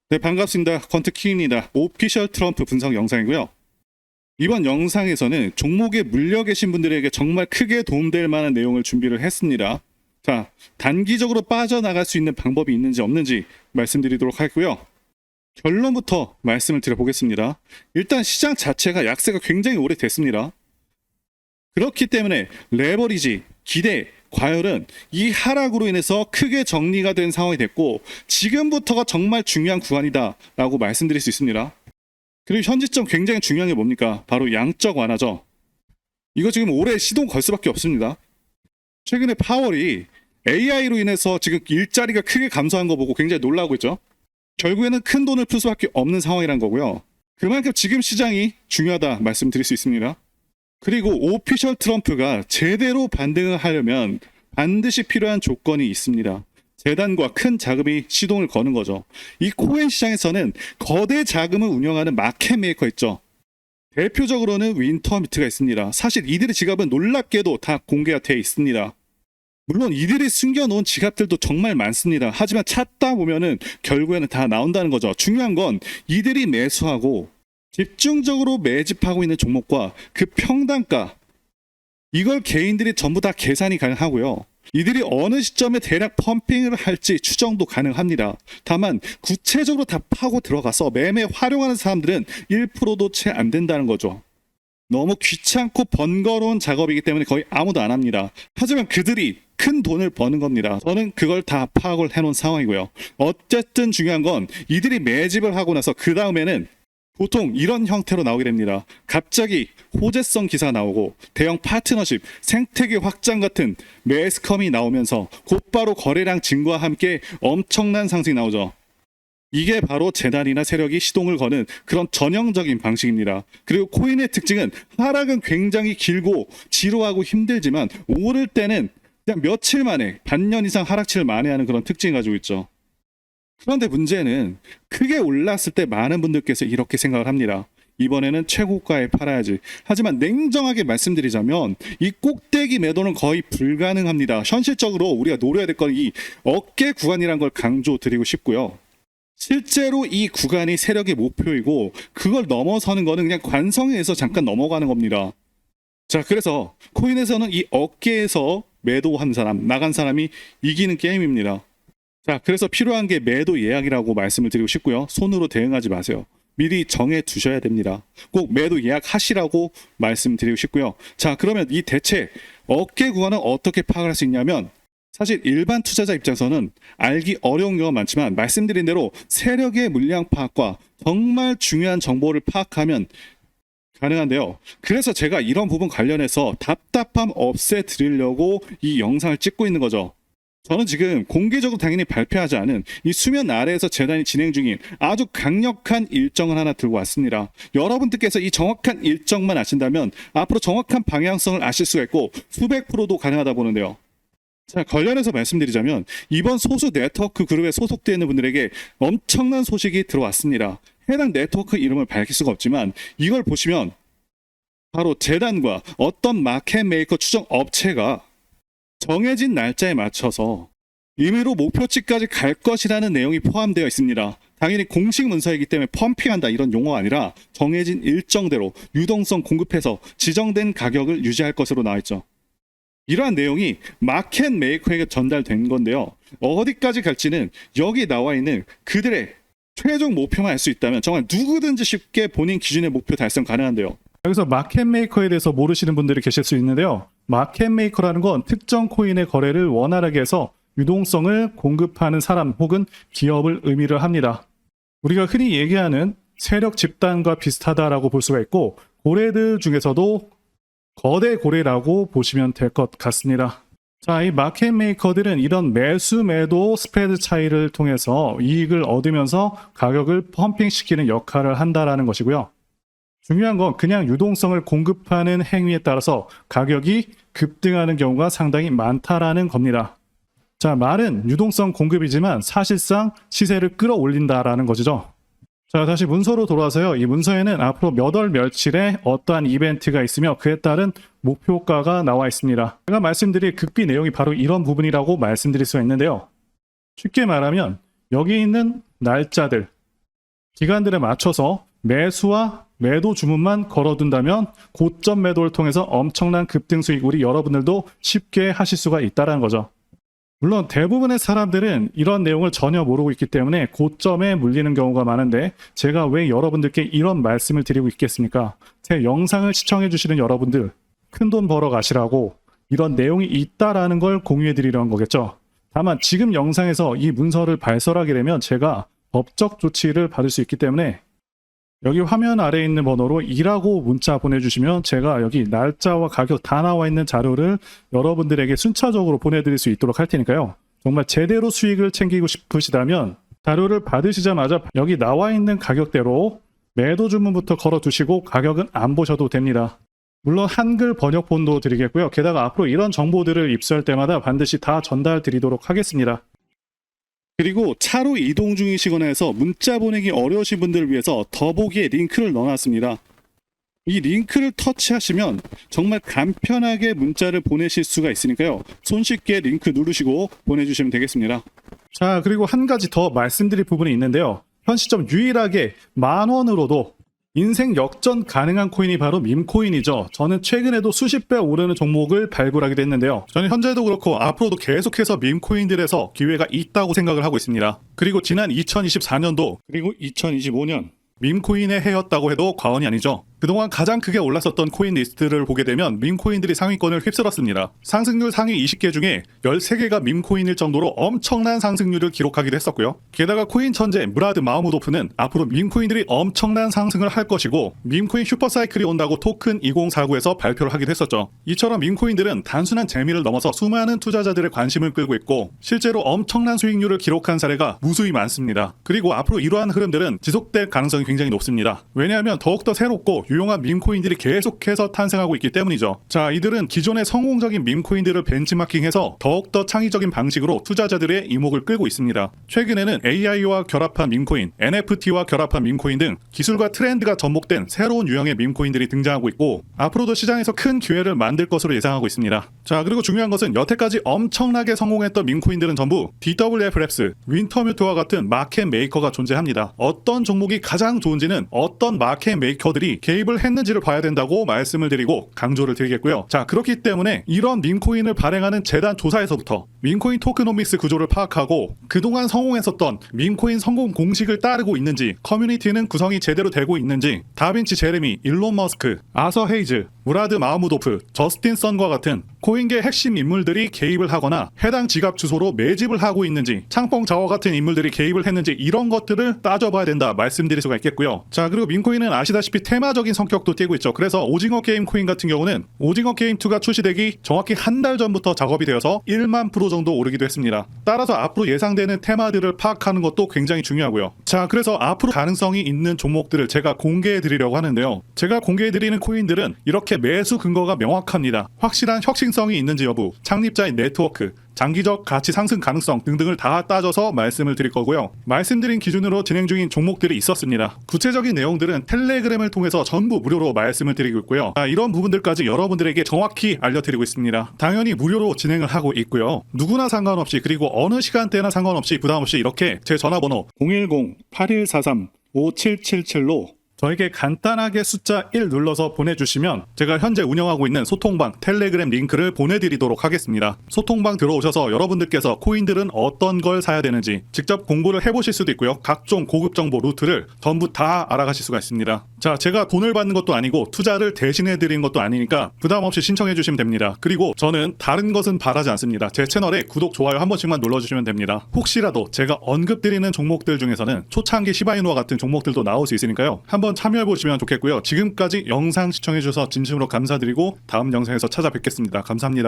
네, 반갑습니다. 퀀트키입니다. 오피셜 트럼프 분석 영상이고요. 이번 영상에서는 종목에 물려 계신 분들에게 정말 크게 도움될 만한 내용을 준비를 했습니다. 자, 단기적으로 빠져나갈 수 있는 방법이 있는지 없는지 말씀드리도록 하고요. 결론부터 말씀을 드려보겠습니다. 일단 시장 자체가 약세가 굉장히 오래됐습니다. 그렇기 때문에 레버리지, 기대, 과열은 이 하락으로 인해서 크게 정리가 된 상황이 됐고 지금부터가 정말 중요한 구간이다 라고 말씀드릴 수 있습니다. 그리고 현지점 굉장히 중요한 게 뭡니까? 바로 양적 완화죠. 이거 지금 올해 시동 걸 수밖에 없습니다. 최근에 파월이 AI로 인해서 지금 일자리가 크게 감소한 거 보고 굉장히 놀라고 있죠. 결국에는 큰 돈을 풀 수밖에 없는 상황이란 거고요. 그만큼 지금 시장이 중요하다 말씀드릴 수 있습니다. 그리고 오피셜 트럼프가 제대로 반등을 하려면 반드시 필요한 조건이 있습니다. 재단과 큰 자금이 시동을 거는 거죠. 이 코인 시장에서는 거대 자금을 운영하는 마켓 메이커 있죠. 대표적으로는 윈터미트가 있습니다. 사실 이들의 지갑은 놀랍게도 다 공개가 되어 있습니다. 물론 이들이 숨겨놓은 지갑들도 정말 많습니다. 하지만 찾다 보면은 결국에는 다 나온다는 거죠. 중요한 건 이들이 매수하고 집중적으로 매집하고 있는 종목과 그 평단가, 이걸 개인들이 전부 다 계산이 가능하고요. 이들이 어느 시점에 대략 펌핑을 할지 추정도 가능합니다. 다만 구체적으로 다 파고 들어가서 매매 활용하는 사람들은 1%도 채 안 된다는 거죠. 너무 귀찮고 번거로운 작업이기 때문에 거의 아무도 안 합니다. 하지만 그들이 큰 돈을 버는 겁니다. 저는 그걸 다 파악을 해놓은 상황이고요. 어쨌든 중요한 건 이들이 매집을 하고 나서 그 다음에는 보통 이런 형태로 나오게 됩니다. 갑자기 호재성 기사가 나오고 대형 파트너십, 생태계 확장 같은 매스컴이 나오면서 곧바로 거래량 증가와 함께 엄청난 상승이 나오죠. 이게 바로 재단이나 세력이 시동을 거는 그런 전형적인 방식입니다. 그리고 코인의 특징은 하락은 굉장히 길고 지루하고 힘들지만 오를 때는 그냥 며칠 만에 반년 이상 하락치를 만회하는 그런 특징을 가지고 있죠. 그런데 문제는 크게 올랐을 때 많은 분들께서 이렇게 생각을 합니다. 이번에는 최고가에 팔아야지. 하지만 냉정하게 말씀드리자면 이 꼭대기 매도는 거의 불가능합니다. 현실적으로 우리가 노려야 될 건 이 어깨 구간이라는 걸 강조드리고 싶고요. 실제로 이 구간이 세력의 목표이고 그걸 넘어서는 거는 그냥 관성에서 잠깐 넘어가는 겁니다. 자, 그래서 코인에서는 이 어깨에서 매도한 사람, 나간 사람이 이기는 게임입니다. 자, 그래서 필요한 게 매도 예약이라고 말씀을 드리고 싶고요. 손으로 대응하지 마세요. 미리 정해 두셔야 됩니다. 꼭 매도 예약하시라고 말씀드리고 싶고요. 자, 그러면 이 대체 어깨 구간은 어떻게 파악을 할 수 있냐면 사실 일반 투자자 입장에서는 알기 어려운 경우가 많지만 말씀드린 대로 세력의 물량 파악과 정말 중요한 정보를 파악하면 가능한데요. 그래서 제가 이런 부분 관련해서 답답함 없애드리려고 이 영상을 찍고 있는 거죠. 저는 지금 공개적으로 당연히 발표하지 않은 이 수면 아래에서 재단이 진행 중인 아주 강력한 일정을 하나 들고 왔습니다. 여러분들께서 이 정확한 일정만 아신다면 앞으로 정확한 방향성을 아실 수가 있고 수백 프로도 가능하다 보는데요. 자, 관련해서 말씀드리자면 이번 소수 네트워크 그룹에 소속되어 있는 분들에게 엄청난 소식이 들어왔습니다. 해당 네트워크 이름을 밝힐 수가 없지만 이걸 보시면 바로 재단과 어떤 마켓 메이커 추정 업체가 정해진 날짜에 맞춰서 임의로 목표치까지 갈 것이라는 내용이 포함되어 있습니다. 당연히 공식 문서이기 때문에 펌핑한다 이런 용어가 아니라 정해진 일정대로 유동성 공급해서 지정된 가격을 유지할 것으로 나와 있죠. 이러한 내용이 마켓 메이커에게 전달된 건데요. 어디까지 갈지는 여기 나와 있는 그들의 최종 목표만 알 수 있다면 정말 누구든지 쉽게 본인 기준의 목표 달성 가능한데요. 여기서 마켓 메이커에 대해서 모르시는 분들이 계실 수 있는데요. 마켓 메이커라는 건 특정 코인의 거래를 원활하게 해서 유동성을 공급하는 사람 혹은 기업을 의미를 합니다. 우리가 흔히 얘기하는 세력 집단과 비슷하다라고 볼 수가 있고 고래들 중에서도 거대 고래라고 보시면 될 것 같습니다. 자, 이 마켓 메이커들은 이런 매수 매도 스프레드 차이를 통해서 이익을 얻으면서 가격을 펌핑시키는 역할을 한다라는 것이고요. 중요한 건 그냥 유동성을 공급하는 행위에 따라서 가격이 급등하는 경우가 상당히 많다라는 겁니다. 자, 말은 유동성 공급이지만 사실상 시세를 끌어올린다라는 것이죠. 자, 다시 문서로 돌아와서요. 이 문서에는 앞으로 몇 월 며칠에 어떠한 이벤트가 있으며 그에 따른 목표가가 나와 있습니다. 제가 말씀드릴 극비 내용이 바로 이런 부분이라고 말씀드릴 수가 있는데요. 쉽게 말하면 여기 있는 날짜들, 기간들에 맞춰서 매수와 매도 주문만 걸어둔다면 고점 매도를 통해서 엄청난 급등 수익 우리 여러분들도 쉽게 하실 수가 있다는 거죠. 물론 대부분의 사람들은 이런 내용을 전혀 모르고 있기 때문에 고점에 물리는 경우가 많은데 제가 왜 여러분들께 이런 말씀을 드리고 있겠습니까? 제 영상을 시청해 주시는 여러분들 큰돈 벌어 가시라고 이런 내용이 있다라는 걸 공유해 드리려는 거겠죠. 다만 지금 영상에서 이 문서를 발설하게 되면 제가 법적 조치를 받을 수 있기 때문에 여기 화면 아래에 있는 번호로 2라고 문자 보내주시면 제가 여기 날짜와 가격 다 나와 있는 자료를 여러분들에게 순차적으로 보내드릴 수 있도록 할 테니까요. 정말 제대로 수익을 챙기고 싶으시다면 자료를 받으시자마자 여기 나와 있는 가격대로 매도 주문부터 걸어두시고 가격은 안 보셔도 됩니다. 물론 한글 번역본도 드리겠고요. 게다가 앞으로 이런 정보들을 입수할 때마다 반드시 다 전달 드리도록 하겠습니다. 그리고 차로 이동 중이시거나 해서 문자 보내기 어려우신 분들을 위해서 더보기에 링크를 넣어놨습니다. 이 링크를 터치하시면 정말 간편하게 문자를 보내실 수가 있으니까요. 손쉽게 링크 누르시고 보내주시면 되겠습니다. 자, 그리고 한 가지 더 말씀드릴 부분이 있는데요. 현 시점 유일하게 10,000원으로도 인생 역전 가능한 코인이 바로 밈코인이죠. 저는 최근에도 수십 배 오르는 종목을 발굴하기도 했는데요. 저는 현재도 그렇고 앞으로도 계속해서 밈코인들에서 기회가 있다고 생각을 하고 있습니다. 그리고 지난 2024년도 그리고 2025년 밈코인의 해였다고 해도 과언이 아니죠. 그동안 가장 크게 올랐었던 코인 리스트를 보게 되면 밈코인들이 상위권을 휩쓸었습니다. 상승률 상위 20개 중에 13개가 밈코인일 정도로 엄청난 상승률을 기록하기도 했었고요. 게다가 코인 천재 무라드 마흐무도프는 앞으로 밈코인들이 엄청난 상승을 할 것이고 밈코인 슈퍼사이클이 온다고 토큰 2049에서 발표를 하기도 했었죠. 이처럼 밈코인들은 단순한 재미를 넘어서 수많은 투자자들의 관심을 끌고 있고 실제로 엄청난 수익률을 기록한 사례가 무수히 많습니다. 그리고 앞으로 이러한 흐름들은 지속될 가능성이 굉장히 높습니다. 왜냐하면 더욱더 새롭고 유용한 밈코인들이 계속해서 탄생하고 있기 때문이죠. 자, 이들은 기존의 성공적인 밈코인들을 벤치마킹해서 더욱더 창의적인 방식으로 투자자들의 이목을 끌고 있습니다. 최근에는 AI와 결합한 밈코인, NFT와 결합한 밈코인 등 기술과 트렌드가 접목된 새로운 유형의 밈코인들이 등장하고 있고 앞으로도 시장에서 큰 기회를 만들 것으로 예상하고 있습니다. 자, 그리고 중요한 것은 여태까지 엄청나게 성공했던 밈코인들은 전부 DWF 랩스, 윈터뮤트와 같은 마켓 메이커가 존재합니다. 어떤 종목이 가장 좋은지는 어떤 마켓 메이커들이 개입을 했는지를 봐야 된다고 말씀을 드리고 강조를 드리겠고요. 자, 그렇기 때문에 이런 밈코인을 발행하는 재단 조사에서부터 밈코인 토크노믹스 구조를 파악하고 그동안 성공했었던 밈코인 성공 공식을 따르고 있는지, 커뮤니티는 구성이 제대로 되고 있는지, 다빈치 제레미, 일론 머스크, 아서 헤이즈, 무라드 마흐무도프, 저스틴 선과 같은 코인계 핵심 인물들이 개입을 하거나 해당 지갑 주소로 매집을 하고 있는지, 창펑 자워 같은 인물들이 개입을 했는지 이런 것들을 따져봐야 된다 말씀드릴 수가 있겠고요. 자, 그리고 밈코인은 아시다시피 테마적인 성격도 띠고 있죠. 그래서 오징어 게임 코인 같은 경우는 오징어 게임 2가 출시되기 정확히 한 달 전부터 작업이 되어서 1만 프로 정도 오르기도 했습니다. 따라서 앞으로 예상되는 테마들을 파악하는 것도 굉장히 중요하고요. 자, 그래서 앞으로 가능성이 있는 종목들을 제가 공개해 드리려고 하는데요. 제가 공개해 드리는 코인들은 이렇게 매수 근거가 명확합니다. 확실한 혁신성이 있는지 여부, 창립자의 네트워크, 장기적 가치 상승 가능성 등등을 다 따져서 말씀을 드릴 거고요. 말씀드린 기준으로 진행 중인 종목들이 있었습니다. 구체적인 내용들은 텔레그램을 통해서 전부 무료로 말씀을 드리고 있고요. 이런 부분들까지 여러분들에게 정확히 알려드리고 있습니다. 당연히 무료로 진행을 하고 있고요. 누구나 상관없이 그리고 어느 시간대나 상관없이 부담없이 이렇게 제 전화번호 010-8143-5777로 저에게 간단하게 숫자 1 눌러서 보내주시면 제가 현재 운영하고 있는 소통방 텔레그램 링크를 보내드리도록 하겠습니다. 소통방 들어오셔서 여러분들께서 코인들은 어떤 걸 사야 되는지 직접 공부를 해보실 수도 있고요. 각종 고급 정보 루트를 전부 다 알아가실 수가 있습니다. 자, 제가 돈을 받는 것도 아니고 투자를 대신해드리는 것도 아니니까 부담없이 신청해주시면 됩니다. 그리고 저는 다른 것은 바라지 않습니다. 제 채널에 구독, 좋아요 한 번씩만 눌러주시면 됩니다. 혹시라도 제가 언급드리는 종목들 중에서는 초창기 시바이누와 같은 종목들도 나올 수 있으니까요. 한번 참여해보시면 좋겠고요. 지금까지 영상 시청해주셔서 진심으로 감사드리고 다음 영상에서 찾아뵙겠습니다. 감사합니다.